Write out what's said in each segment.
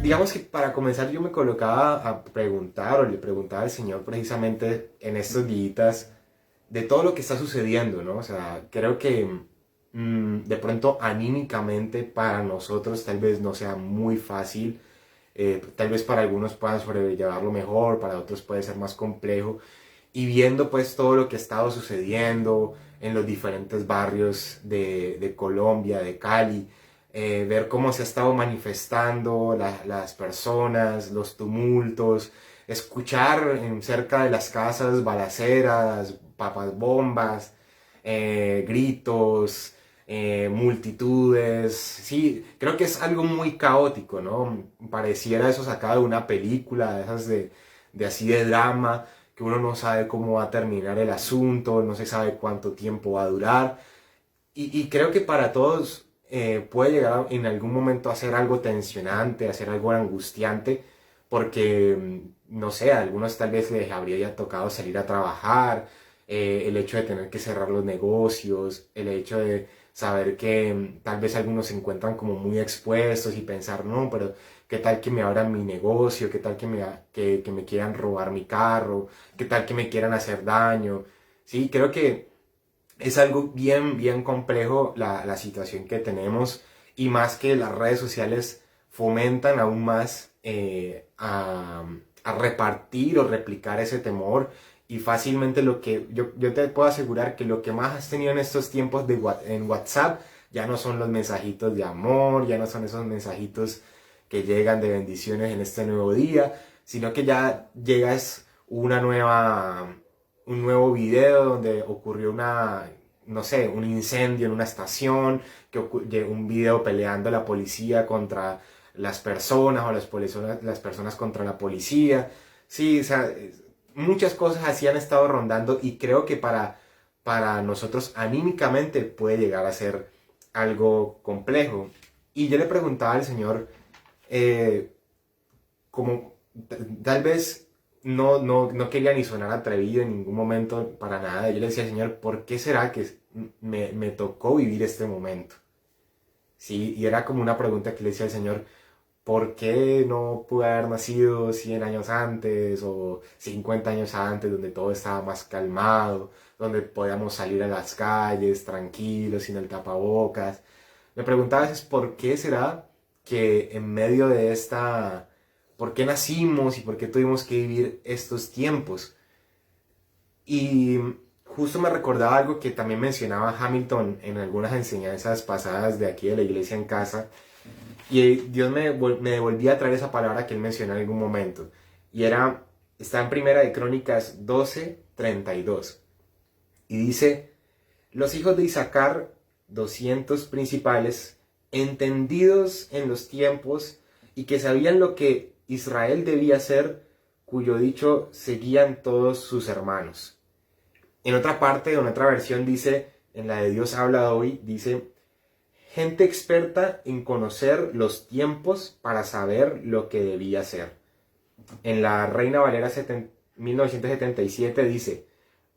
Digamos que para comenzar yo me colocaba a preguntar o le preguntaba al Señor precisamente en estos días de todo lo que está sucediendo, ¿no? O sea, creo que de pronto anímicamente para nosotros tal vez no sea muy fácil, tal vez para algunos puedan sobrellevarlo mejor, para otros puede ser más complejo, y viendo pues todo lo que ha estado sucediendo en los diferentes barrios de Colombia, de Cali, ver cómo se ha estado manifestando las personas, los tumultos, escuchar en cerca de las casas balaceras, papas bombas, gritos, multitudes. Sí, creo que es algo muy caótico, ¿no? Pareciera eso sacado de una película, de esas de así de drama, que uno no sabe cómo va a terminar el asunto, no se sabe cuánto tiempo va a durar. Y creo que para todos puede llegar en algún momento a ser algo tensionante, a ser algo angustiante, porque, no sé, a algunos tal vez les habría ya tocado salir a trabajar, el hecho de tener que cerrar los negocios, el hecho de saber que tal vez algunos se encuentran como muy expuestos y pensar, no, pero qué tal que me abran mi negocio, qué tal que me quieran robar mi carro, qué tal que me quieran hacer daño. Sí, creo que es algo bien, bien complejo la situación que tenemos y más que las redes sociales fomentan aún más a repartir o replicar ese temor y fácilmente lo que yo te puedo asegurar que lo que más has tenido en estos tiempos en WhatsApp ya no son los mensajitos de amor, ya no son esos mensajitos que llegan de bendiciones en este nuevo día, sino que ya llegas un nuevo video donde ocurrió no sé, un incendio en una estación, un video peleando la policía contra las personas o las personas contra la policía. Sí, o sea, muchas cosas así han estado rondando y creo que para nosotros anímicamente puede llegar a ser algo complejo. Y yo le preguntaba al Señor, eh, como tal vez no quería ni sonar atrevido en ningún momento para nada. Yo le decía, Señor, ¿por qué será que me tocó vivir este momento? Sí, y era como una pregunta que le decía al Señor, ¿por qué no pude haber nacido 100 años antes o 50 años antes, donde todo estaba más calmado, donde podíamos salir a las calles tranquilos, sin el tapabocas? Me preguntaba a veces, ¿por qué será que en medio de por qué nacimos y por qué tuvimos que vivir estos tiempos? Y justo me recordaba algo que también mencionaba Hamilton en algunas enseñanzas pasadas de aquí de la iglesia en casa. Y Dios me devolvía a traer esa palabra que él mencionó en algún momento. Y está en Primera de Crónicas 12:32. Y dice, los hijos de Isaacar, 200 principales, entendidos en los tiempos y que sabían lo que Israel debía hacer, cuyo dicho seguían todos sus hermanos. En otra parte, en otra versión dice, en la de Dios habla hoy, dice, gente experta en conocer los tiempos para saber lo que debía hacer. En la Reina Valera 1977 dice,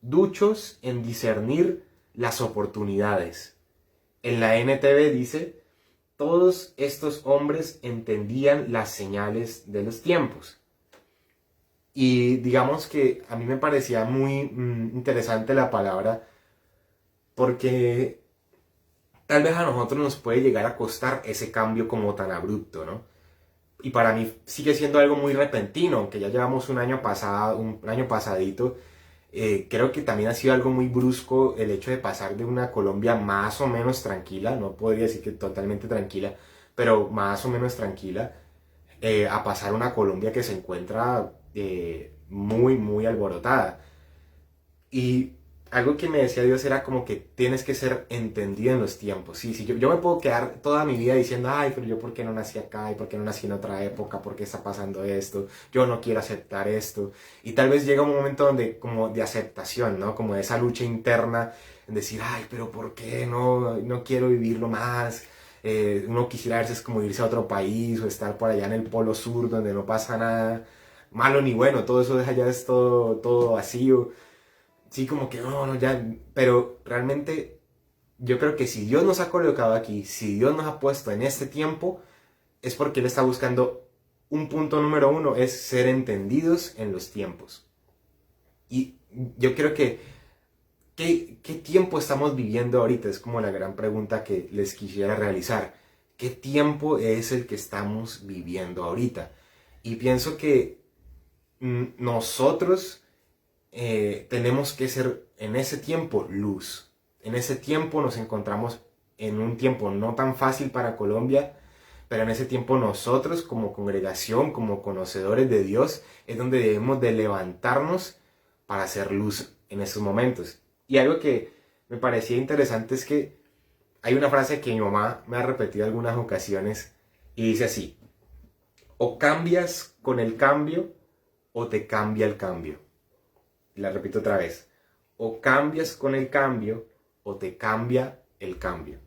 duchos en discernir las oportunidades. En la NTV dice, todos estos hombres entendían las señales de los tiempos. Y digamos que a mí me parecía muy interesante la palabra porque tal vez a nosotros nos puede llegar a costar ese cambio como tan abrupto, ¿no? Y para mí sigue siendo algo muy repentino, aunque ya llevamos un año pasadito. Creo que también ha sido algo muy brusco el hecho de pasar de una Colombia más o menos tranquila, no podría decir que totalmente tranquila, pero más o menos tranquila, a pasar a una Colombia que se encuentra muy, muy alborotada. Y algo que me decía Dios era como que tienes que ser entendido en los tiempos. Sí, sí, yo me puedo quedar toda mi vida diciendo, ay, pero yo por qué no nací acá y por qué no nací en otra época, por qué está pasando esto, yo no quiero aceptar esto. Y tal vez llega un momento donde como de aceptación, ¿no? Como de esa lucha interna en decir, ay, pero ¿por qué no quiero vivirlo más? Uno quisiera a veces como irse a otro país o estar por allá en el polo sur donde no pasa nada malo ni bueno, todo eso deja ya todo vacío. Sí, como que no, ya, pero realmente yo creo que si Dios nos ha colocado aquí, si Dios nos ha puesto en este tiempo, es porque Él está buscando un punto número uno, es ser entendidos en los tiempos. Y yo creo que, ¿qué tiempo estamos viviendo ahorita? Es como la gran pregunta que les quisiera realizar. ¿Qué tiempo es el que estamos viviendo ahorita? Y pienso que nosotros tenemos que ser en ese tiempo luz. En ese tiempo nos encontramos en un tiempo no tan fácil para Colombia, pero en ese tiempo nosotros como congregación, como conocedores de Dios, es donde debemos de levantarnos para hacer luz en esos momentos. Y algo que me parecía interesante es que hay una frase que mi mamá me ha repetido algunas ocasiones y dice así: o cambias con el cambio o te cambia el cambio. Y la repito otra vez: o cambias con el cambio o te cambia el cambio.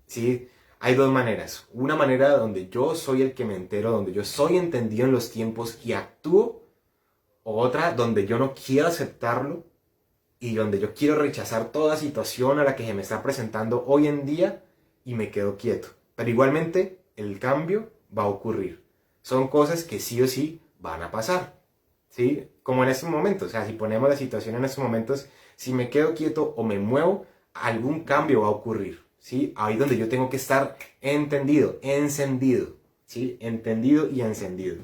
¿Sí? Hay dos maneras. Una manera donde yo soy el que me entero, donde yo soy entendido en los tiempos y actúo. O otra donde yo no quiero aceptarlo y donde yo quiero rechazar toda situación a la que se me está presentando hoy en día y me quedo quieto. Pero igualmente el cambio va a ocurrir. Son cosas que sí o sí van a pasar. ¿Sí? Como en estos momentos. O sea, si ponemos la situación en estos momentos, si me quedo quieto o me muevo, algún cambio va a ocurrir. ¿Sí? Ahí donde yo tengo que estar entendido, encendido. ¿Sí? Entendido y encendido.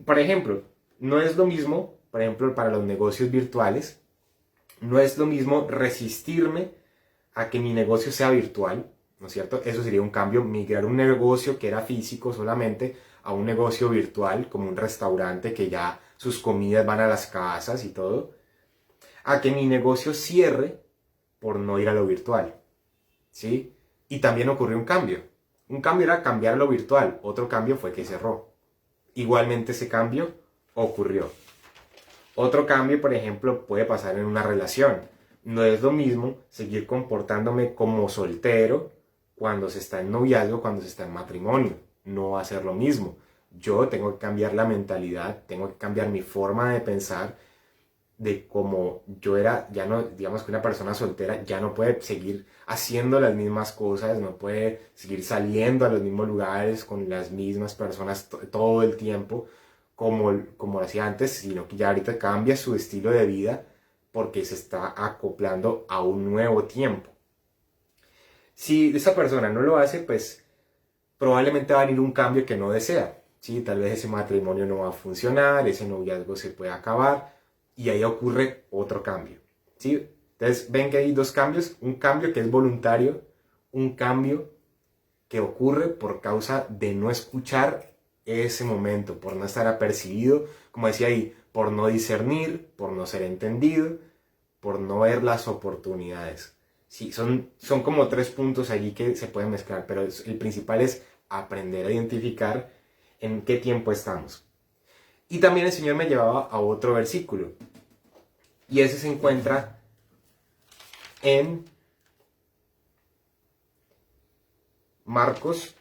Por ejemplo, no es lo mismo, por ejemplo, para los negocios virtuales, no es lo mismo resistirme a que mi negocio sea virtual, ¿no es cierto? Eso sería un cambio, migrar un negocio que era físico solamente a un negocio virtual, como un restaurante que ya sus comidas van a las casas y todo, a que mi negocio cierre por no ir a lo virtual, ¿sí? Y también ocurrió un cambio. Un cambio era cambiar a lo virtual, otro cambio fue que cerró. Igualmente ese cambio ocurrió. Otro cambio, por ejemplo, puede pasar en una relación. No es lo mismo seguir comportándome como soltero cuando se está en noviazgo, cuando se está en matrimonio. No va a ser lo mismo. Yo tengo que cambiar la mentalidad, tengo que cambiar mi forma de pensar de cómo yo era, ya no, digamos que una persona soltera ya no puede seguir haciendo las mismas cosas, no puede seguir saliendo a los mismos lugares con las mismas personas todo el tiempo como lo hacía antes, sino que ya ahorita cambia su estilo de vida porque se está acoplando a un nuevo tiempo. Si esa persona no lo hace, pues probablemente va a venir un cambio que no desea. ¿Sí? Tal vez ese matrimonio no va a funcionar, ese noviazgo se puede acabar y ahí ocurre otro cambio. ¿Sí? Entonces ven que hay dos cambios, un cambio que es voluntario, un cambio que ocurre por causa de no escuchar ese momento, por no estar apercibido, como decía ahí, por no discernir, por no ser entendido, por no ver las oportunidades. Sí, son como tres puntos allí que se pueden mezclar, pero el principal es aprender a identificar en qué tiempo estamos. Y también el Señor me llevaba a otro versículo, y ese se encuentra en Marcos,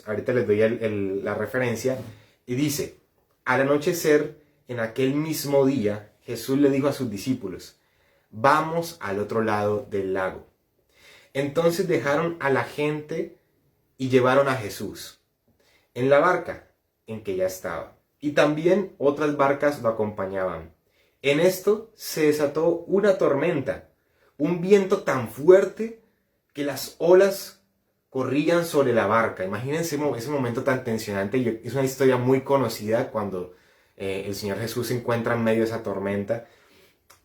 ahorita les doy la referencia, y dice: al anochecer, en aquel mismo día, Jesús le dijo a sus discípulos: vamos al otro lado del lago. Entonces dejaron a la gente y llevaron a Jesús en la barca en que ya estaba. Y también otras barcas lo acompañaban. En esto se desató una tormenta, un viento tan fuerte que las olas corrían sobre la barca. Imagínense ese momento tan tensionante. Es una historia muy conocida cuando el Señor Jesús se encuentra en medio de esa tormenta.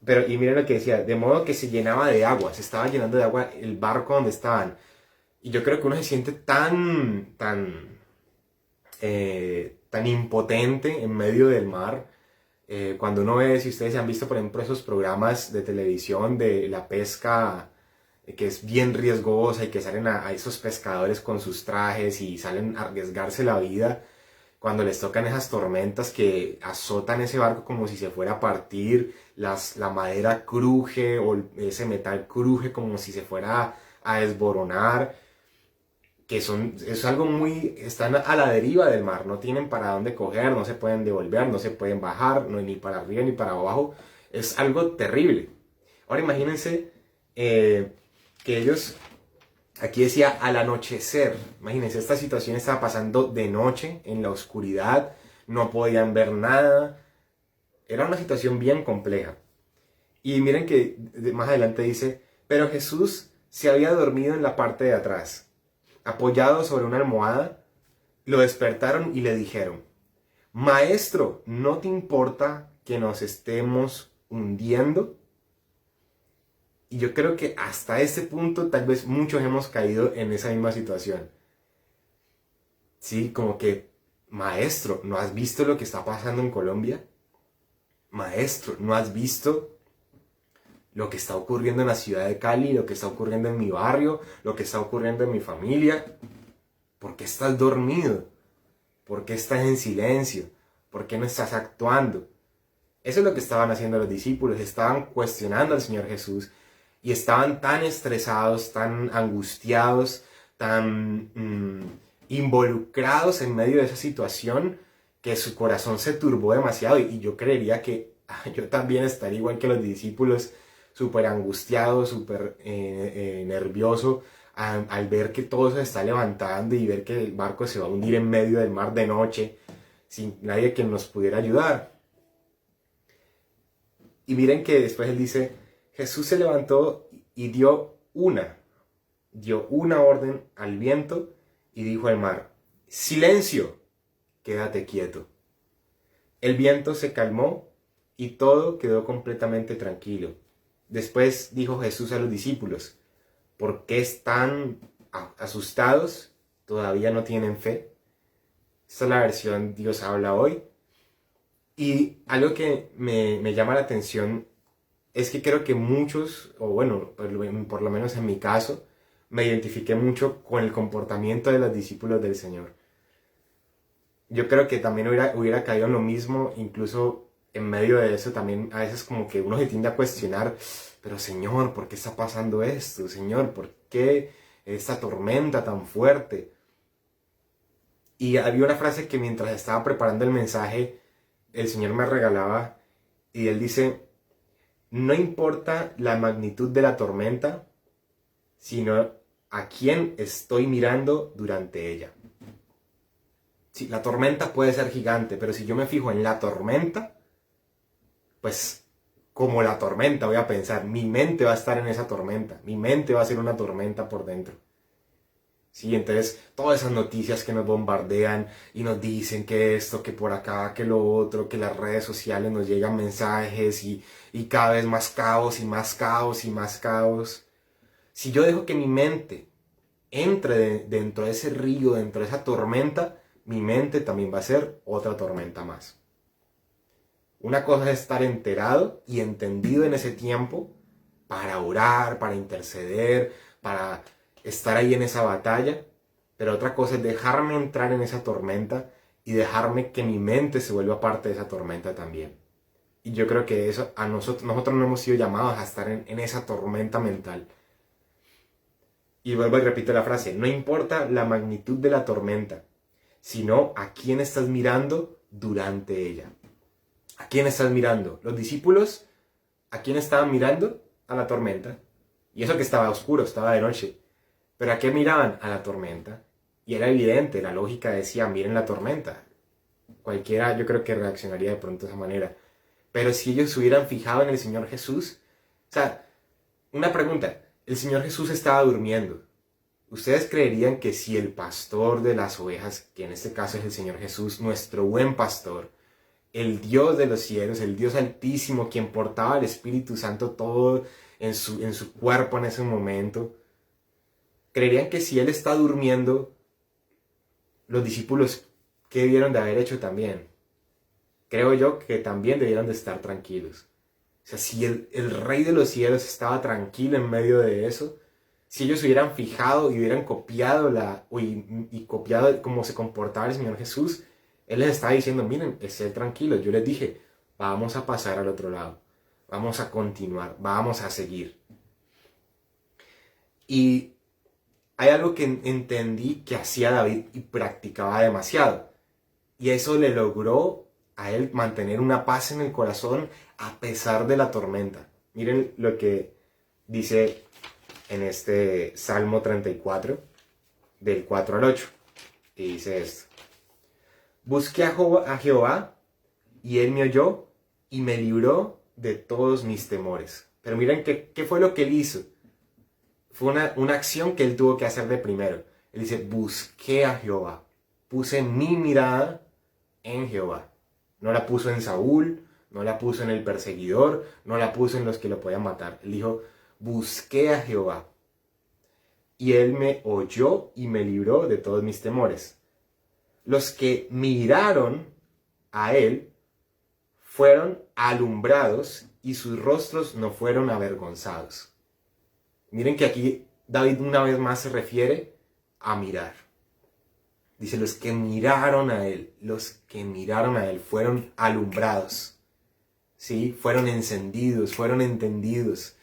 Pero, y miren lo que decía, de modo que se llenaba de agua, se estaba llenando de agua el barco donde estaban. Y yo creo que uno se siente tan impotente en medio del mar. Cuando uno ve, si ustedes han visto, por ejemplo, esos programas de televisión de la pesca, que es bien riesgosa y que salen a esos pescadores con sus trajes y salen a arriesgarse la vida cuando les tocan esas tormentas que azotan ese barco como si se fuera a partir, la madera cruje o ese metal cruje como si se fuera a desboronar, que es algo están a la deriva del mar, no tienen para dónde coger, no se pueden devolver, no se pueden bajar, no, ni para arriba ni para abajo, es algo terrible. Ahora imagínense que ellos, aquí decía al anochecer, imagínense, esta situación estaba pasando de noche, en la oscuridad, no podían ver nada, era una situación bien compleja. Y miren que más adelante dice, pero Jesús se había dormido en la parte de atrás, apoyado sobre una almohada. Lo despertaron y le dijeron, Maestro, ¿no te importa que nos estemos hundiendo? Y yo creo que hasta ese punto tal vez muchos hemos caído en esa misma situación. Sí, como que, Maestro, ¿no has visto lo que está pasando en Colombia? Maestro, ¿no has visto lo que está ocurriendo en la ciudad de Cali, lo que está ocurriendo en mi barrio, lo que está ocurriendo en mi familia? ¿Por qué estás dormido? ¿Por qué estás en silencio? ¿Por qué no estás actuando? Eso es lo que estaban haciendo los discípulos, estaban cuestionando al Señor Jesús y estaban tan estresados, tan angustiados, tan involucrados en medio de esa situación que su corazón se turbó demasiado y yo creería que yo también estaría igual que los discípulos, súper angustiado, súper nervioso al ver que todo se está levantando y ver que el barco se va a hundir en medio del mar de noche sin nadie que nos pudiera ayudar. Y miren que después él dice, Jesús se levantó y dio una orden al viento y dijo al mar, silencio, quédate quieto. El viento se calmó y todo quedó completamente tranquilo. Después dijo Jesús a los discípulos, ¿por qué están asustados? ¿Todavía no tienen fe? Esta es la versión Dios habla hoy. Y algo que me llama la atención es que creo que muchos, o bueno, por lo menos en mi caso, me identifiqué mucho con el comportamiento de los discípulos del Señor. Yo creo que también hubiera caído en lo mismo, incluso en medio de eso también a veces como que uno se tiende a cuestionar, pero Señor, ¿por qué está pasando esto? Señor, ¿por qué esta tormenta tan fuerte? Y había una frase que mientras estaba preparando el mensaje, el Señor me regalaba y Él dice, no importa la magnitud de la tormenta, sino a quién estoy mirando durante ella. Sí, la tormenta puede ser gigante, pero si yo me fijo en la tormenta, pues como la tormenta voy a pensar, mi mente va a estar en esa tormenta, mi mente va a ser una tormenta por dentro. Sí, entonces todas esas noticias que nos bombardean y nos dicen que esto, que por acá, que lo otro, que las redes sociales nos llegan mensajes y cada vez más caos y más caos y más caos. Si yo dejo que mi mente entre dentro de ese río, dentro de esa tormenta, mi mente también va a ser otra tormenta más. Una cosa es estar enterado y entendido en ese tiempo para orar, para interceder, para estar ahí en esa batalla, pero otra cosa es dejarme entrar en esa tormenta y dejarme que mi mente se vuelva parte de esa tormenta también. Y yo creo que eso a nosotros no hemos sido llamados a estar en esa tormenta mental. Y vuelvo y repito la frase, no importa la magnitud de la tormenta, sino a quién estás mirando durante ella. ¿A quién estás mirando? Los discípulos, ¿a quién estaban mirando? A la tormenta. Y eso que estaba oscuro, estaba de noche. ¿Pero a qué miraban? A la tormenta. Y era evidente, la lógica decía, miren la tormenta. Cualquiera yo creo que reaccionaría de pronto de esa manera. Pero si ellos se hubieran fijado en el Señor Jesús, o sea, una pregunta, el Señor Jesús estaba durmiendo. ¿Ustedes creerían que si el pastor de las ovejas, que en este caso es el Señor Jesús, nuestro buen pastor, el Dios de los cielos, el Dios altísimo, quien portaba el Espíritu Santo todo en su cuerpo en ese momento, creerían que si Él está durmiendo, los discípulos, ¿qué debieron de haber hecho también? Creo yo que también debieron de estar tranquilos. O sea, si el Rey de los cielos estaba tranquilo en medio de eso, si ellos hubieran fijado y hubieran copiado copiado cómo se comportaba el Señor Jesús, Él les estaba diciendo, miren, estén tranquilos. Yo les dije, vamos a pasar al otro lado. Vamos a continuar, vamos a seguir. Y hay algo que entendí que hacía David y practicaba demasiado. Y eso le logró a él mantener una paz en el corazón a pesar de la tormenta. Miren lo que dice en este Salmo 34, del 4 al 8. Y dice esto: Busqué a Jehová, y él me oyó, y me libró de todos mis temores. Pero miren qué fue lo que él hizo. Fue una acción que él tuvo que hacer de primero. Él dice: busqué a Jehová. Puse mi mirada en Jehová. No la puso en Saúl, no la puso en el perseguidor, no la puso en los que lo podían matar. Él dijo: busqué a Jehová. Y él me oyó y me libró de todos mis temores. Los que miraron a él fueron alumbrados y sus rostros no fueron avergonzados. Miren que aquí David una vez más se refiere a mirar. Dice: los que miraron a él fueron alumbrados. ¿Sí? Fueron encendidos, fueron entendidos.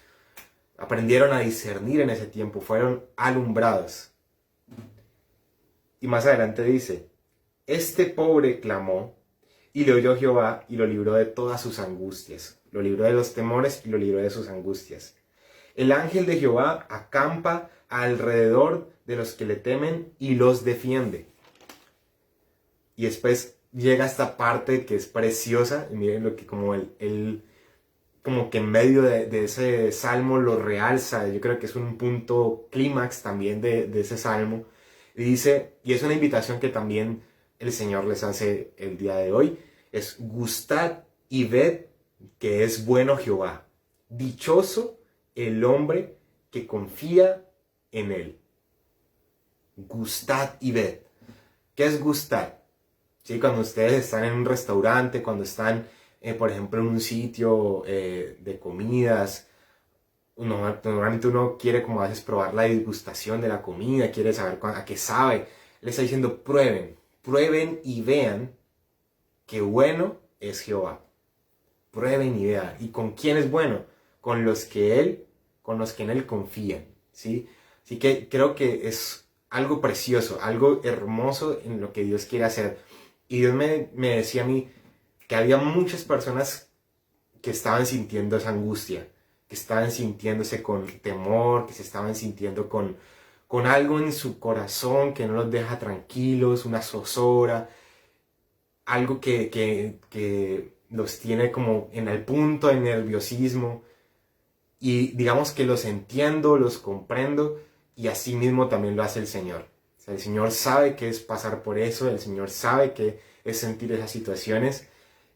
Aprendieron a discernir en ese tiempo, fueron alumbrados. Y más adelante dice: este pobre clamó, y le oyó Jehová, y lo libró de todas sus angustias. Lo libró de los temores y lo libró de sus angustias. El ángel de Jehová acampa alrededor de los que le temen y los defiende. Y después llega esta parte que es preciosa. Y miren lo que como él como que en medio de ese salmo lo realza. Yo creo que es un punto clímax también de ese salmo. Y dice, y es una invitación que también el Señor les hace el día de hoy, es: gustad y ved que es bueno Jehová. Dichoso el hombre que confía en él. Gustad y ved. ¿Qué es gustar? ¿Sí? Cuando ustedes están en un restaurante, cuando están, por ejemplo, en un sitio de comidas, normalmente uno quiere como a veces probar la degustación de la comida, quiere saber a qué sabe. Le está diciendo: prueben y vean qué bueno es Jehová. Prueben y vean. ¿Y con quién es bueno? Con los que en él confían, ¿sí? Así que creo que es algo precioso, algo hermoso en lo que Dios quiere hacer. Y Dios me decía a mí que había muchas personas que estaban sintiendo esa angustia, que estaban sintiéndose con temor, que se estaban sintiendo con algo en su corazón que no los deja tranquilos, una zozobra, algo que los tiene como en el punto de nerviosismo. Y digamos que los entiendo, los comprendo, y así mismo también lo hace el Señor. O sea, el Señor sabe qué es pasar por eso, el Señor sabe qué es sentir esas situaciones.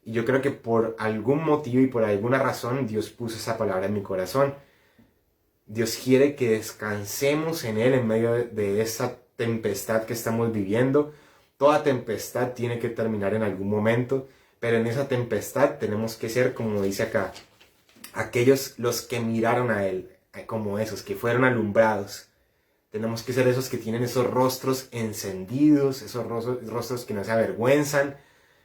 Y yo creo que por algún motivo y por alguna razón Dios puso esa palabra en mi corazón. Dios quiere que descansemos en Él en medio de esa tempestad que estamos viviendo. Toda tempestad tiene que terminar en algún momento, pero en esa tempestad tenemos que ser, como dice acá, aquellos los que miraron a él, como esos que fueron alumbrados. Tenemos que ser esos que tienen esos rostros encendidos, esos rostros que no se avergüenzan,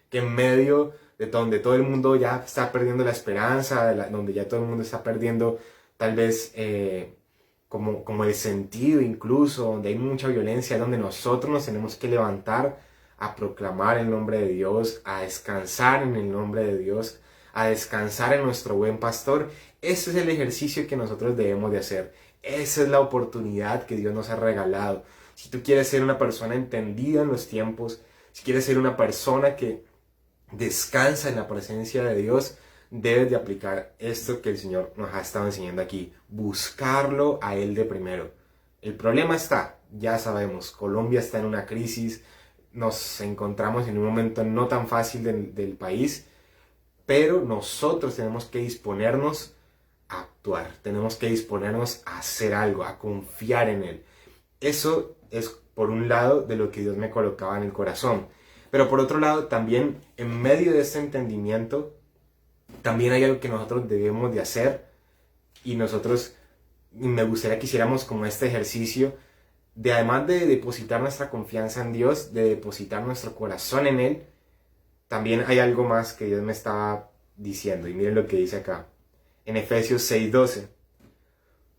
que en medio de donde todo el mundo ya está perdiendo la esperanza, donde ya todo el mundo está perdiendo tal vez como el sentido incluso, donde hay mucha violencia, donde nosotros nos tenemos que levantar a proclamar el nombre de Dios, a descansar en el nombre de Dios, a descansar en nuestro buen pastor. Ese es el ejercicio que nosotros debemos de hacer. Esa es la oportunidad que Dios nos ha regalado. Si tú quieres ser una persona entendida en los tiempos, si quieres ser una persona que descansa en la presencia de Dios, debes de aplicar esto que el Señor nos ha estado enseñando aquí. Buscarlo a Él de primero. El problema está, ya sabemos, Colombia está en una crisis, nos encontramos en un momento no tan fácil del país, pero nosotros tenemos que disponernos a actuar, tenemos que disponernos a hacer algo, a confiar en Él. Eso es por un lado de lo que Dios me colocaba en el corazón. Pero por otro lado, también en medio de este entendimiento, también hay algo que nosotros debemos de hacer, y me gustaría que hiciéramos como este ejercicio de, además de depositar nuestra confianza en Dios, de depositar nuestro corazón en Él, también hay algo más que Dios me estaba diciendo. Y miren lo que dice acá, en Efesios 6:12.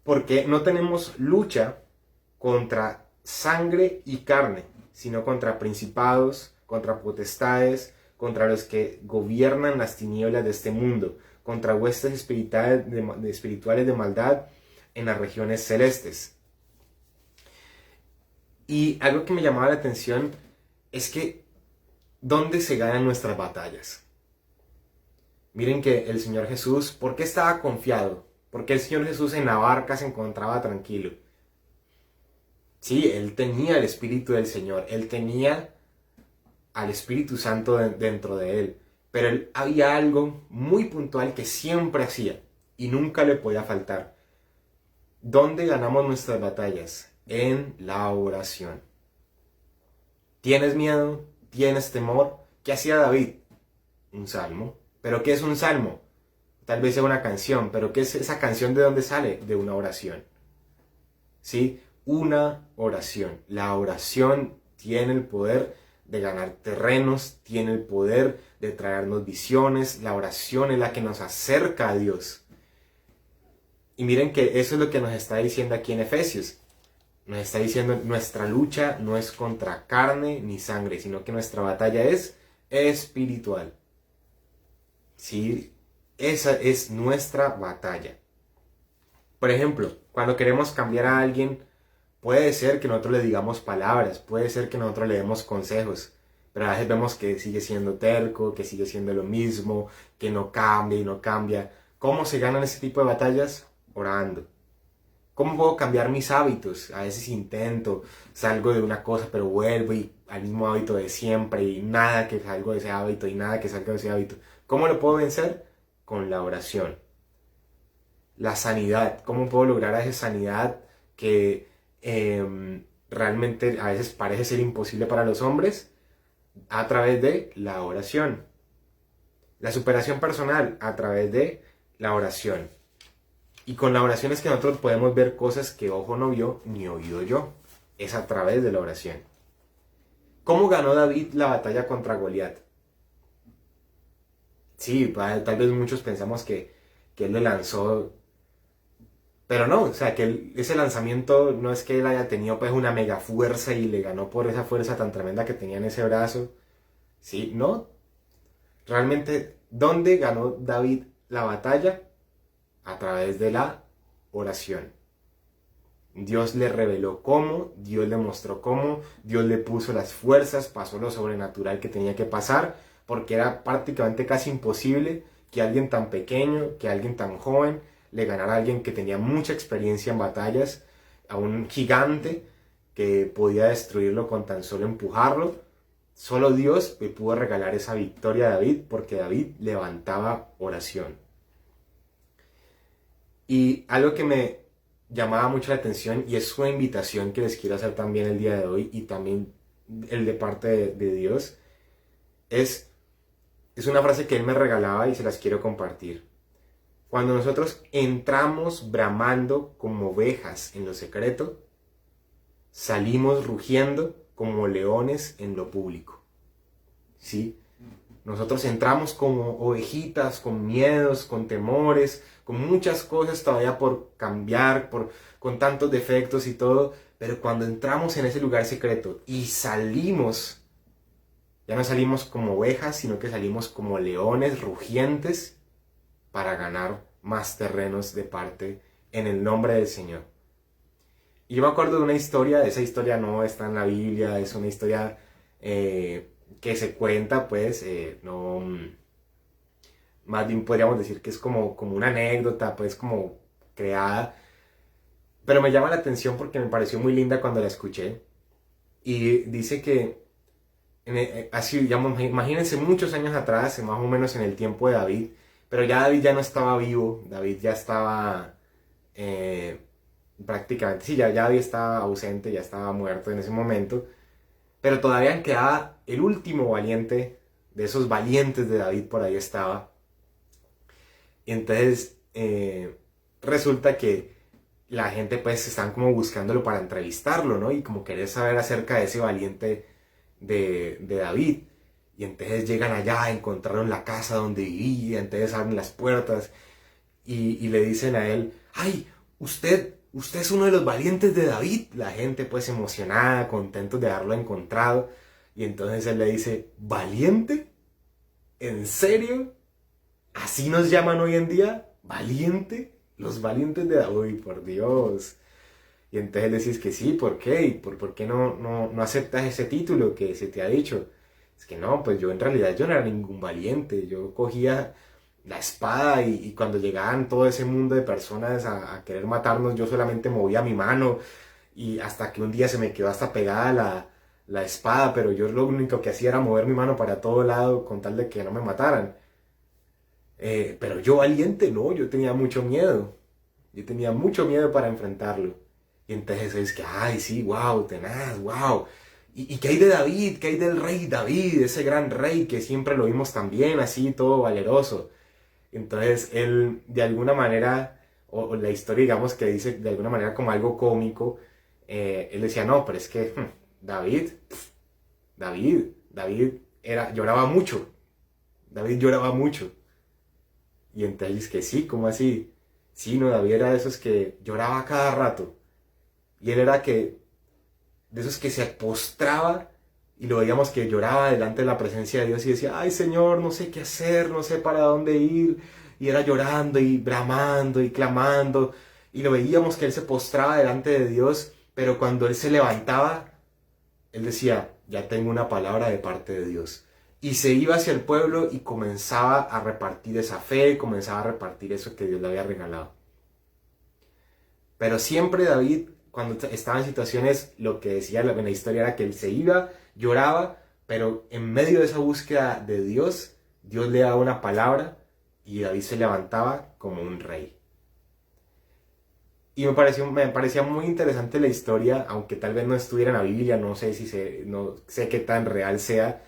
Porque no tenemos lucha contra sangre y carne, sino contra principados, contra potestades, contra los que gobiernan las tinieblas de este mundo, contra huestes espirituales de maldad en las regiones celestes. Y algo que me llamaba la atención es que ¿dónde se ganan nuestras batallas? Miren que el Señor Jesús, ¿por qué estaba confiado? ¿Por qué el Señor Jesús en la barca se encontraba tranquilo? Sí, él tenía el Espíritu del Señor, él tenía al Espíritu Santo dentro de él, pero él había algo muy puntual que siempre hacía y nunca le podía faltar. ¿Dónde ganamos nuestras batallas? En la oración. ¿Tienes miedo? ¿Tienes temor? ¿Qué hacía David? Un salmo. ¿Pero qué es un salmo? Tal vez sea una canción, pero ¿qué es esa canción? ¿De dónde sale? De una oración. ¿Sí? Una oración. La oración tiene el poder de ganar terrenos, tiene el poder de traernos visiones. La oración es la que nos acerca a Dios. Y miren que eso es lo que nos está diciendo aquí en Efesios. Nos está diciendo, nuestra lucha no es contra carne ni sangre, sino que nuestra batalla es espiritual. Sí, esa es nuestra batalla. Por ejemplo, cuando queremos cambiar a alguien, puede ser que nosotros le digamos palabras, puede ser que nosotros le demos consejos, pero a veces vemos que sigue siendo terco, que sigue siendo lo mismo, que no cambia y no cambia. ¿Cómo se ganan ese tipo de batallas? Orando. ¿Cómo puedo cambiar mis hábitos? A veces intento, salgo de una cosa, pero vuelvo y al mismo hábito de siempre y nada que salgo de ese hábito y nada que salga de ese hábito. ¿Cómo lo puedo vencer? Con la oración. La sanidad. ¿Cómo puedo lograr esa sanidad que realmente a veces parece ser imposible para los hombres? A través de la oración. La superación personal a través de la oración. Y con la oración es que nosotros podemos ver cosas que ojo no vio ni oído yo. Es a través de la oración. ¿Cómo ganó David la batalla contra Goliat? Sí, tal vez muchos pensamos que él le lanzó, pero no, o sea, que ese lanzamiento no es que él haya tenido pues una mega fuerza y le ganó por esa fuerza tan tremenda que tenía en ese brazo. Sí, no. Realmente, ¿dónde ganó David la batalla? A través de la oración. Dios le reveló cómo, Dios le mostró cómo, Dios le puso las fuerzas, pasó lo sobrenatural que tenía que pasar, porque era prácticamente casi imposible que alguien tan pequeño, que alguien tan joven, le ganara a alguien que tenía mucha experiencia en batallas, a un gigante que podía destruirlo con tan solo empujarlo. Solo Dios le pudo regalar esa victoria a David, porque David levantaba oración. Y algo que me llamaba mucho la atención, y es una invitación que les quiero hacer también el día de hoy, y también el de parte de Dios, es una frase que Él me regalaba y se las quiero compartir. Cuando nosotros entramos bramando como ovejas en lo secreto, salimos rugiendo como leones en lo público. ¿Sí? Nosotros entramos como ovejitas, con miedos, con temores, con muchas cosas todavía por cambiar, con tantos defectos y todo, pero cuando entramos en ese lugar secreto y salimos, ya no salimos como ovejas, sino que salimos como leones rugientes para ganar más terrenos de parte en el nombre del Señor. Y yo me acuerdo de una historia, esa historia no está en la Biblia, es una historia que se cuenta, pues, no, más bien podríamos decir que es como una anécdota, pues, como creada, pero me llama la atención porque me pareció muy linda cuando la escuché, y dice que, así, digamos, imagínense muchos años atrás, más o menos en el tiempo de David, pero ya David ya no estaba vivo, David ya estaba prácticamente, sí, ya David estaba ausente, ya estaba muerto en ese momento, pero todavía quedaba el último valiente, de esos valientes de David por ahí estaba. Y entonces resulta que la gente pues están como buscándolo para entrevistarlo, ¿no? Y como querer saber acerca de ese valiente de David. Y entonces llegan allá, encontraron la casa donde vivía, entonces abren las puertas y le dicen a él, ¡ay! Usted es uno de los valientes de David. La gente pues emocionada, contentos de haberlo encontrado. Y entonces él le dice, ¿valiente? ¿En serio? ¿Así nos llaman hoy en día? ¿Valiente? Los valientes de David, por Dios. Y entonces le decís que sí, ¿por qué? ¿Por qué no aceptas ese título que se te ha dicho? Es que no, pues yo en realidad yo no era ningún valiente. Yo cogía la espada y cuando llegaban todo ese mundo de personas a querer matarnos, yo solamente movía mi mano y hasta que un día se me quedó hasta pegada la espada, pero yo lo único que hacía era mover mi mano para todo lado con tal de que no me mataran. Pero yo valiente, no, yo tenía mucho miedo. Yo tenía mucho miedo para enfrentarlo. Y entonces es que, ay, sí, wow, tenaz, wow. ¿Y qué hay de David? ¿Qué hay del rey David? Ese gran rey que siempre lo vimos también así, todo valeroso. Entonces él, de alguna manera, o la historia, digamos, que dice de alguna manera como algo cómico, él decía, no, pero es que David, David lloraba mucho. David lloraba mucho. Y entonces que sí, ¿cómo así? Sí, no, David era de esos que lloraba cada rato. Y él era de esos que se postraba y lo veíamos que lloraba delante de la presencia de Dios y decía, ay Señor, no sé qué hacer, no sé para dónde ir. Y era llorando y bramando y clamando. Y lo veíamos que él se postraba delante de Dios, pero cuando él se levantaba, él decía, ya tengo una palabra de parte de Dios. Y se iba hacia el pueblo y comenzaba a repartir esa fe, comenzaba a repartir eso que Dios le había regalado. Pero siempre David, cuando estaba en situaciones, lo que decía en la historia era que él se iba, lloraba, pero en medio de esa búsqueda de Dios, Dios le daba una palabra y David se levantaba como un rey. Y me parecía muy interesante la historia, aunque tal vez no estuviera en la Biblia, no sé qué tan real sea,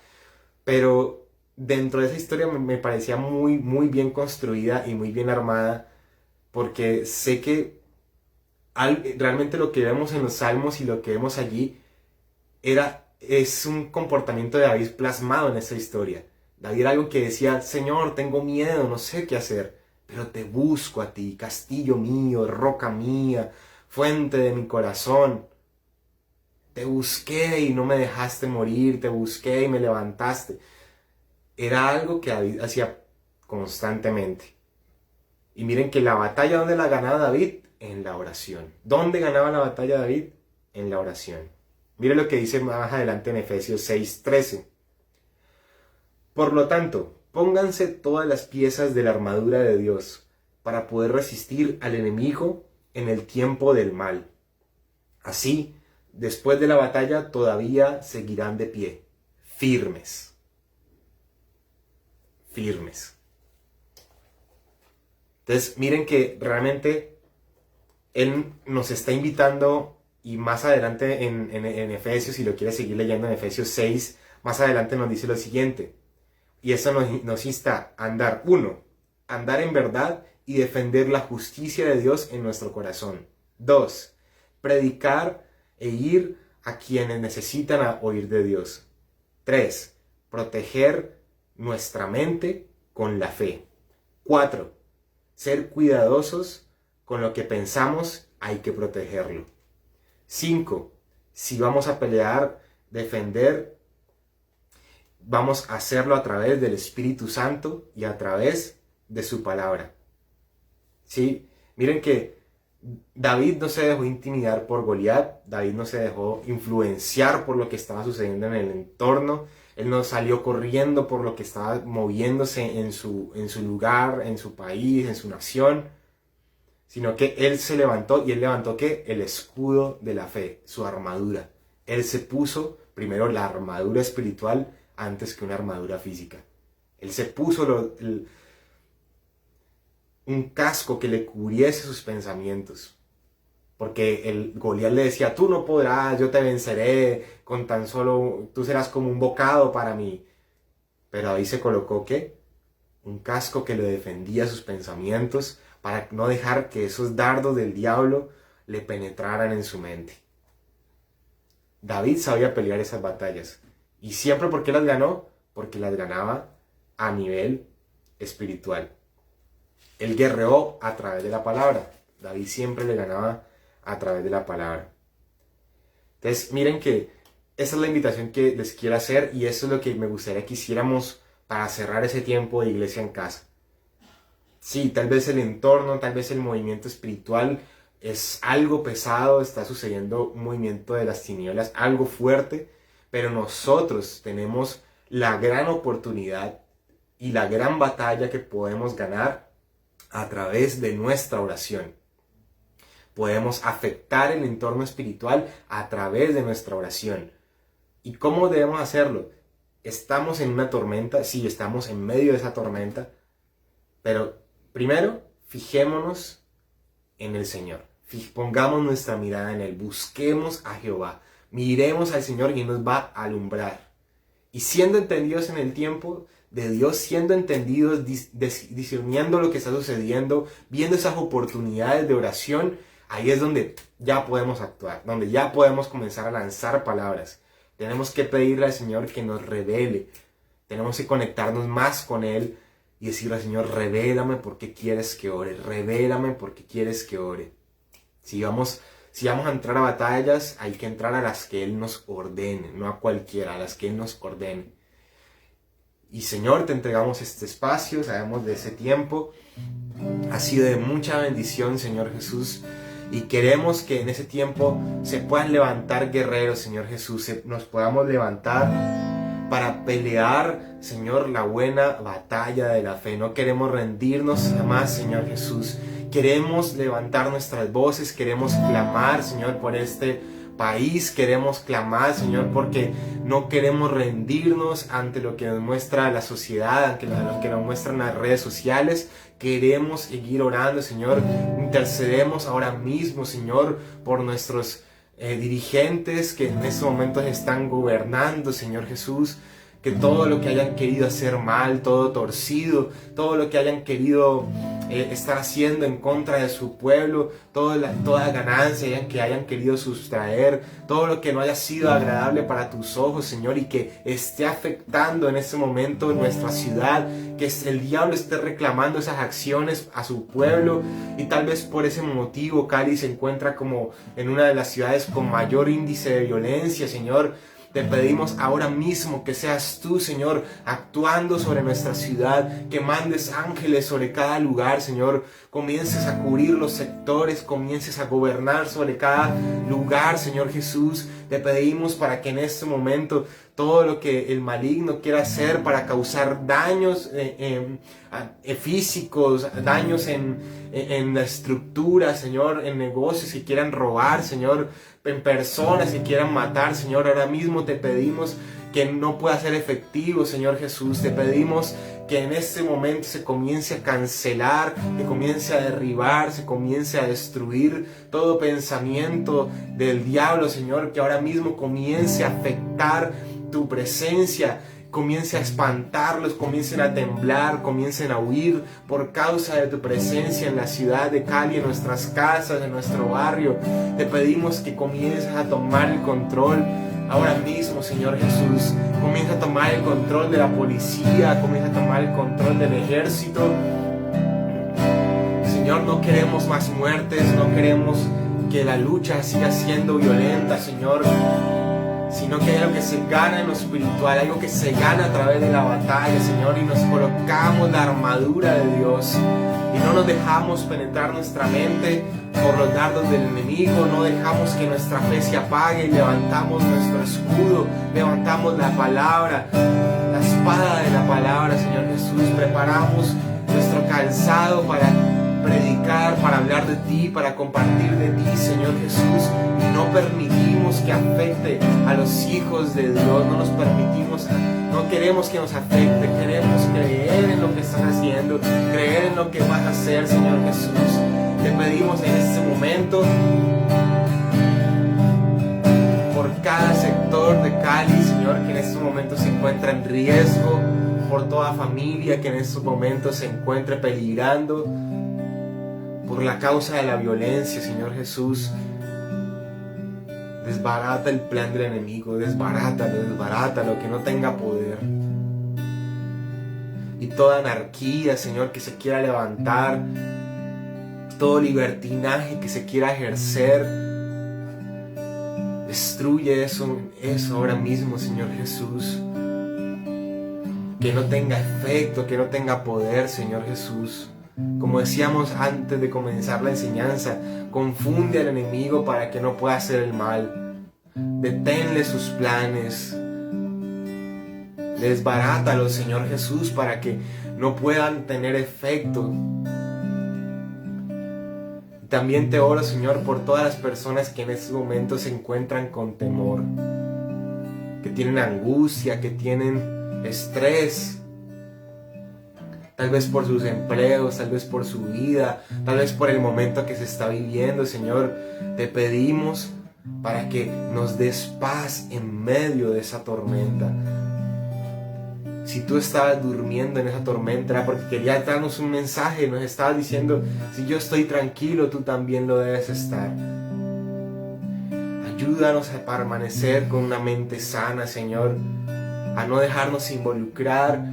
pero dentro de esa historia me parecía muy, muy bien construida y muy bien armada, porque sé que realmente lo que vemos en los salmos y lo que vemos allí es un comportamiento de David plasmado en esa historia. David era algo que decía, Señor, tengo miedo, no sé qué hacer, pero te busco a ti, castillo mío, roca mía, fuente de mi corazón. Te busqué y no me dejaste morir, te busqué y me levantaste. Era algo que David hacía constantemente. Y miren que la batalla, ¿dónde la ganaba David? En la oración. ¿Dónde ganaba la batalla David? En la oración. Miren lo que dice más adelante en Efesios 6:13. Por lo tanto, pónganse todas las piezas de la armadura de Dios para poder resistir al enemigo en el tiempo del mal. Así, después de la batalla todavía seguirán de pie, firmes. Firmes. Entonces, miren que realmente Él nos está invitando, y más adelante en Efesios, si lo quieres seguir leyendo en Efesios 6, más adelante nos dice lo siguiente. Y eso nos insta a andar, andar en verdad y defender la justicia de Dios en nuestro corazón. 2, predicar e ir a quienes necesitan oír de Dios. 3, proteger nuestra mente con la fe. 4, ser cuidadosos con lo que pensamos, hay que protegerlo. 5, si vamos a pelear, defender, vamos a hacerlo a través del Espíritu Santo y a través de su palabra. ¿Sí? Miren que David no se dejó intimidar por Goliat, David no se dejó influenciar por lo que estaba sucediendo en el entorno, él no salió corriendo por lo que estaba moviéndose en su lugar, en su país, en su nación, sino que él se levantó, y él levantó ¿qué? El escudo de la fe, su armadura. Él se puso primero la armadura espiritual antes que una armadura física. Él se puso un casco que le cubriese sus pensamientos. Porque el Goliat le decía, tú no podrás, yo te venceré, con tan solo, tú serás como un bocado para mí. Pero ahí se colocó, ¿qué? Un casco que le defendía sus pensamientos para no dejar que esos dardos del diablo le penetraran en su mente. David sabía pelear esas batallas. Y siempre, ¿por qué las ganó? Porque las ganaba a nivel espiritual. Él guerreó a través de la palabra. David siempre le ganaba a través de la palabra. Entonces, miren que esa es la invitación que les quiero hacer, y eso es lo que me gustaría que hiciéramos para cerrar ese tiempo de iglesia en casa. Sí, tal vez el entorno, tal vez el movimiento espiritual es algo pesado, está sucediendo un movimiento de las tinieblas, algo fuerte, pero nosotros tenemos la gran oportunidad y la gran batalla que podemos ganar a través de nuestra oración. Podemos afectar el entorno espiritual a través de nuestra oración. ¿Y cómo debemos hacerlo? Estamos en una tormenta, sí, estamos en medio de esa tormenta, pero primero fijémonos en el Señor. Pongamos nuestra mirada en Él, busquemos a Jehová, miremos al Señor y nos va a alumbrar. Y siendo entendidos en el tiempo de Dios, siendo entendidos, discerniendo lo que está sucediendo, viendo esas oportunidades de oración, ahí es donde ya podemos actuar, donde ya podemos comenzar a lanzar palabras. Tenemos que pedirle al Señor que nos revele, tenemos que conectarnos más con Él y decirle al Señor, revélame por qué quieres que ore, revélame por qué quieres que ore. Si vamos a entrar a batallas, hay que entrar a las que Él nos ordene, no a cualquiera, a las que Él nos ordene. Y Señor, te entregamos este espacio, sabemos de ese tiempo, ha sido de mucha bendición, Señor Jesús, y queremos que en ese tiempo se puedan levantar guerreros, Señor Jesús, nos podamos levantar para pelear, Señor, la buena batalla de la fe. No queremos rendirnos jamás, Señor Jesús. Queremos levantar nuestras voces, queremos clamar, Señor, por este país. Queremos clamar, Señor, porque no queremos rendirnos ante lo que nos muestra la sociedad, ante lo que nos muestran las redes sociales. Queremos seguir orando, Señor. Intercedemos ahora mismo, Señor, por nuestros dirigentes que en estos momentos están gobernando, Señor Jesús, que todo lo que hayan querido hacer mal, todo torcido, todo lo que hayan querido estar haciendo en contra de su pueblo, toda ganancia que hayan querido sustraer, todo lo que no haya sido agradable para tus ojos, Señor, y que esté afectando en este momento nuestra ciudad, que el diablo esté reclamando esas acciones a su pueblo, y tal vez por ese motivo Cali se encuentra como en una de las ciudades con mayor índice de violencia, Señor. Te pedimos ahora mismo que seas tú, Señor, actuando sobre nuestra ciudad, que mandes ángeles sobre cada lugar, Señor, comiences a cubrir los sectores, comiences a gobernar sobre cada lugar, Señor Jesús. Te pedimos para que en este momento todo lo que el maligno quiera hacer para causar daños físicos, daños en la estructura, Señor, en negocios que quieran robar, Señor, en personas que quieran matar, Señor, ahora mismo te pedimos que no pueda ser efectivo, Señor Jesús. Te pedimos que en este momento se comience a cancelar, que comience a derribar, se comience a destruir todo pensamiento del diablo, Señor, que ahora mismo comience a afectar tu presencia, comience a espantarlos, comiencen a temblar, comiencen a huir por causa de tu presencia en la ciudad de Cali, en nuestras casas, en nuestro barrio. Te pedimos que comiences a tomar el control ahora mismo, Señor Jesús. Comienza a tomar el control de la policía, comienza a tomar el control del ejército. Señor, no queremos más muertes, no queremos que la lucha siga siendo violenta, Señor, sino que hay algo que se gana en lo espiritual, algo que se gana a través de la batalla, Señor, y nos colocamos la armadura de Dios y no nos dejamos penetrar nuestra mente por los dardos del enemigo, no dejamos que nuestra fe se apague y levantamos nuestro escudo, levantamos la palabra, la espada de la palabra, Señor Jesús, preparamos nuestro calzado para predicar, para hablar de ti, para compartir de ti, Señor Jesús, y no permitimos que afecte a los hijos de Dios, no queremos que nos afecte, queremos creer en lo que estás haciendo, creer en lo que vas a hacer, Señor Jesús. Te pedimos en este momento por cada sector de Cali, Señor, que en estos momentos se encuentra en riesgo, por toda familia que en estos momentos se encuentre peligrando por la causa de la violencia, Señor Jesús. Desbarata el plan del enemigo, desbarátalo, que no tenga poder. Y toda anarquía, Señor, que se quiera levantar, todo libertinaje que se quiera ejercer, destruye eso ahora mismo, Señor Jesús. Que no tenga efecto, que no tenga poder, Señor Jesús. Como decíamos antes de comenzar la enseñanza, confunde al enemigo para que no pueda hacer el mal. Deténle sus planes. Desbarátalos, Señor Jesús, para que no puedan tener efecto. También te oro, Señor, por todas las personas que en estos momentos se encuentran con temor, que tienen angustia, que tienen estrés, tal vez por sus empleos, tal vez por su vida, tal vez por el momento que se está viviendo. Señor, te pedimos para que nos des paz en medio de esa tormenta. Si tú estabas durmiendo en esa tormenta, era porque querías darnos un mensaje, nos estabas diciendo, si yo estoy tranquilo, tú también lo debes estar. Ayúdanos a permanecer con una mente sana, Señor, a no dejarnos involucrar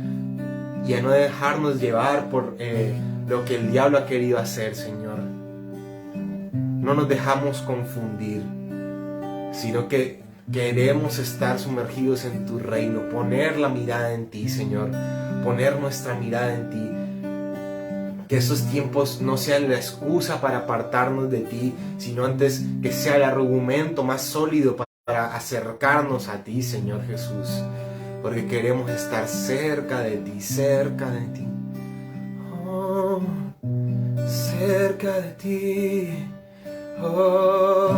y a no dejarnos llevar por lo que el diablo ha querido hacer, Señor. No nos dejamos confundir, sino que queremos estar sumergidos en tu reino, poner la mirada en ti, Señor, poner nuestra mirada en ti. Que estos tiempos no sean la excusa para apartarnos de ti, sino antes que sea el argumento más sólido para acercarnos a ti, Señor Jesús. Porque queremos estar cerca de ti, cerca de ti. Oh, cerca de ti. Oh.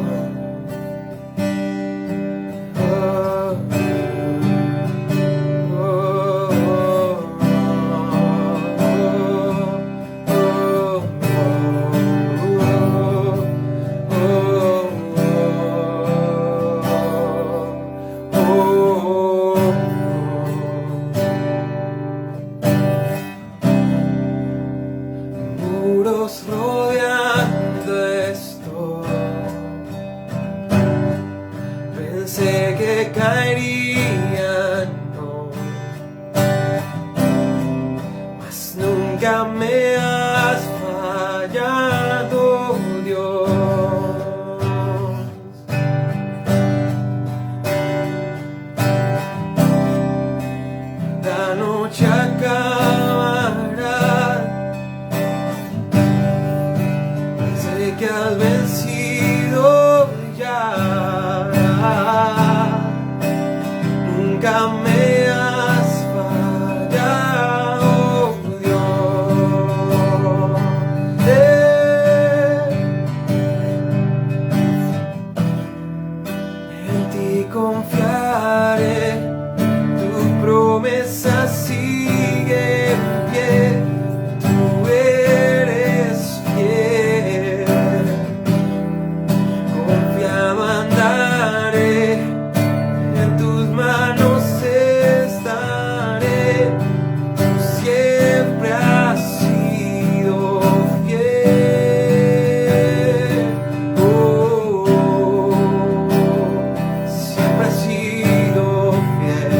Muros rodeando esto, pensé que caerían, no, mas nunca me has fallado, Dios. La noche acabará, sé que has vencido ya. Nunca me has fallado, Dios. En ti confiaré, tu promesa sigue en pie, tú eres fiel. Confiado andaré, en tus manos estaré, tú siempre has sido fiel. Oh, siempre has sido fiel.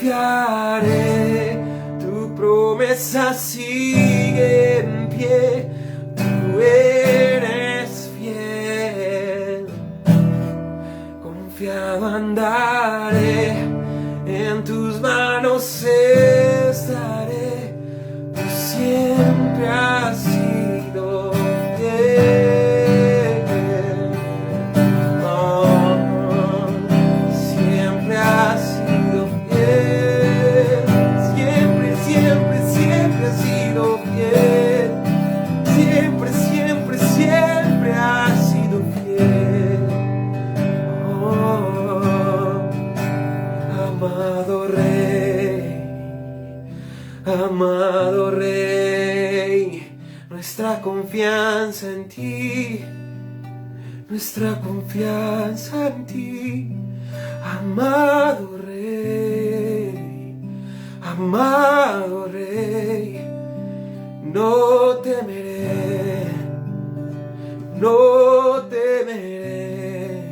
confiaré, tu promesa sigue en pie, tú eres fiel. Confiado andaré, en tus manos estaré, tú siempre has sido fiel. Siempre has sido fiel, siempre, siempre, siempre has sido fiel, siempre, siempre, siempre has sido fiel. Amado Rey, nuestra confianza en ti, nuestra confianza en ti. Amado Rey, no temeré, no temeré.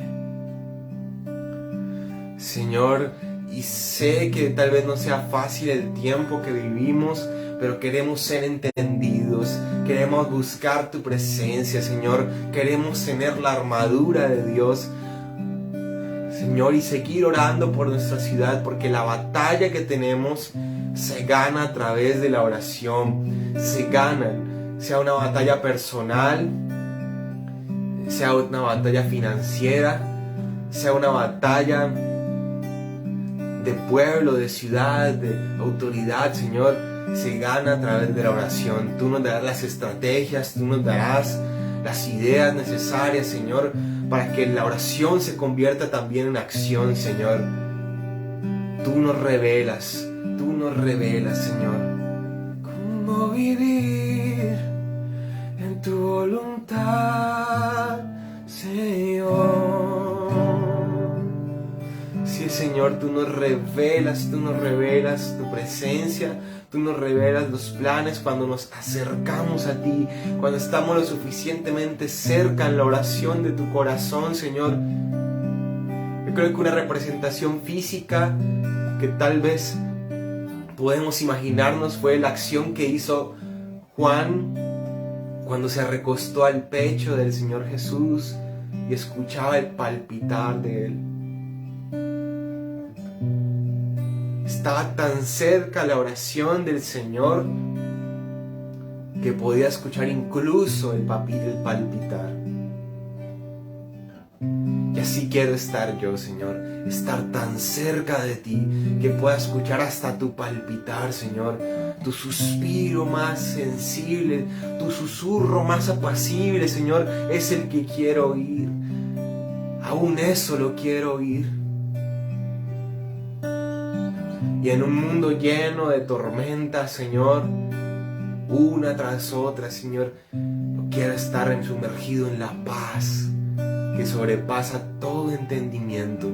Señor, y sé que tal vez no sea fácil el tiempo que vivimos, pero queremos ser entendidos, queremos buscar tu presencia, Señor, queremos tener la armadura de Dios, Señor, y seguir orando por nuestra ciudad, porque la batalla que tenemos se gana a través de la oración, se ganan, sea una batalla personal, sea una batalla financiera, sea una batalla de pueblo, de ciudad, de autoridad, Señor, se gana a través de la oración. Tú nos darás las estrategias, tú nos darás las ideas necesarias, Señor, para que la oración se convierta también en acción, Señor. Tú nos revelas, Señor, cómo vivir en tu voluntad, Señor. Sí, Señor, tú nos revelas tu presencia, tú nos revelas los planes cuando nos acercamos a ti, cuando estamos lo suficientemente cerca en la oración de tu corazón, Señor. Yo creo que una representación física que tal vez podemos imaginarnos fue la acción que hizo Juan cuando se recostó al pecho del Señor Jesús y escuchaba el palpitar de él. Estaba tan cerca la oración del Señor que podía escuchar incluso el palpitar. Y así quiero estar yo, Señor, estar tan cerca de ti que pueda escuchar hasta tu palpitar, Señor, tu suspiro más sensible, tu susurro más apacible, Señor, es el que quiero oír. Aún eso lo quiero oír. Y en un mundo lleno de tormentas, Señor, una tras otra, Señor, yo quiero estar sumergido en la paz que sobrepasa todo entendimiento,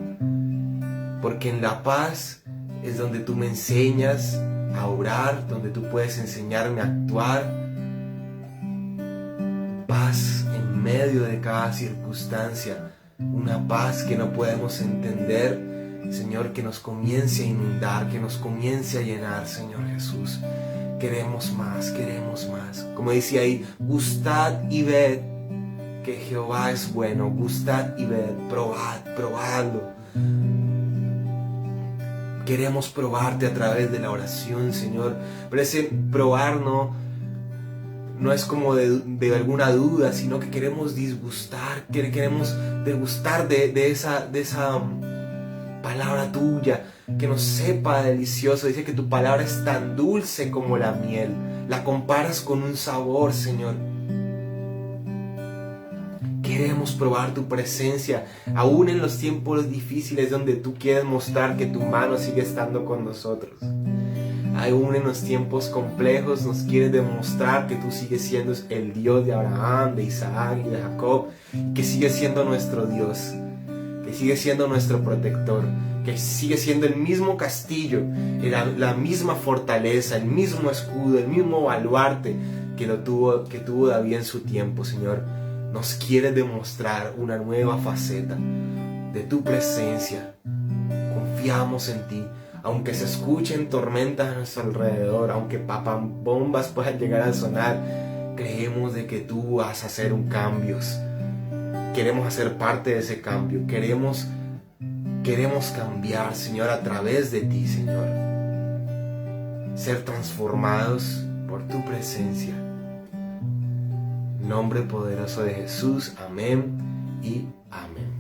porque en la paz es donde tú me enseñas a orar, donde tú puedes enseñarme a actuar. Paz en medio de cada circunstancia, una paz que no podemos entender, Señor, que nos comience a inundar, que nos comience a llenar, Señor Jesús. Queremos más, queremos más. Como dice ahí, gustad y ved que Jehová es bueno. Gustad y ved, probadlo. Queremos probarte a través de la oración, Señor. Pero ese probar no es como de alguna duda, sino que queremos disgustar, queremos degustar de esa palabra tuya, que nos sepa delicioso. Dice que tu palabra es tan dulce como la miel. La comparas con un sabor, Señor. Queremos probar tu presencia, aún en los tiempos difíciles donde tú quieres mostrar que tu mano sigue estando con nosotros. Aún en los tiempos complejos nos quieres demostrar que tú sigues siendo el Dios de Abraham, de Isaac y de Jacob, que sigues siendo nuestro Dios, que sigue siendo nuestro protector, que sigue siendo el mismo castillo, la misma fortaleza, el mismo escudo, el mismo baluarte que tuvo David en su tiempo, Señor. Nos quiere demostrar una nueva faceta de tu presencia. Confiamos en ti. aunque se escuchen tormentas a nuestro alrededor, aunque bombas puedan llegar a sonar, creemos de que tú vas a hacer un cambio. Queremos hacer parte de ese cambio. Queremos cambiar, Señor, a través de ti, Señor. Ser transformados por tu presencia. En nombre poderoso de Jesús. Amén y amén.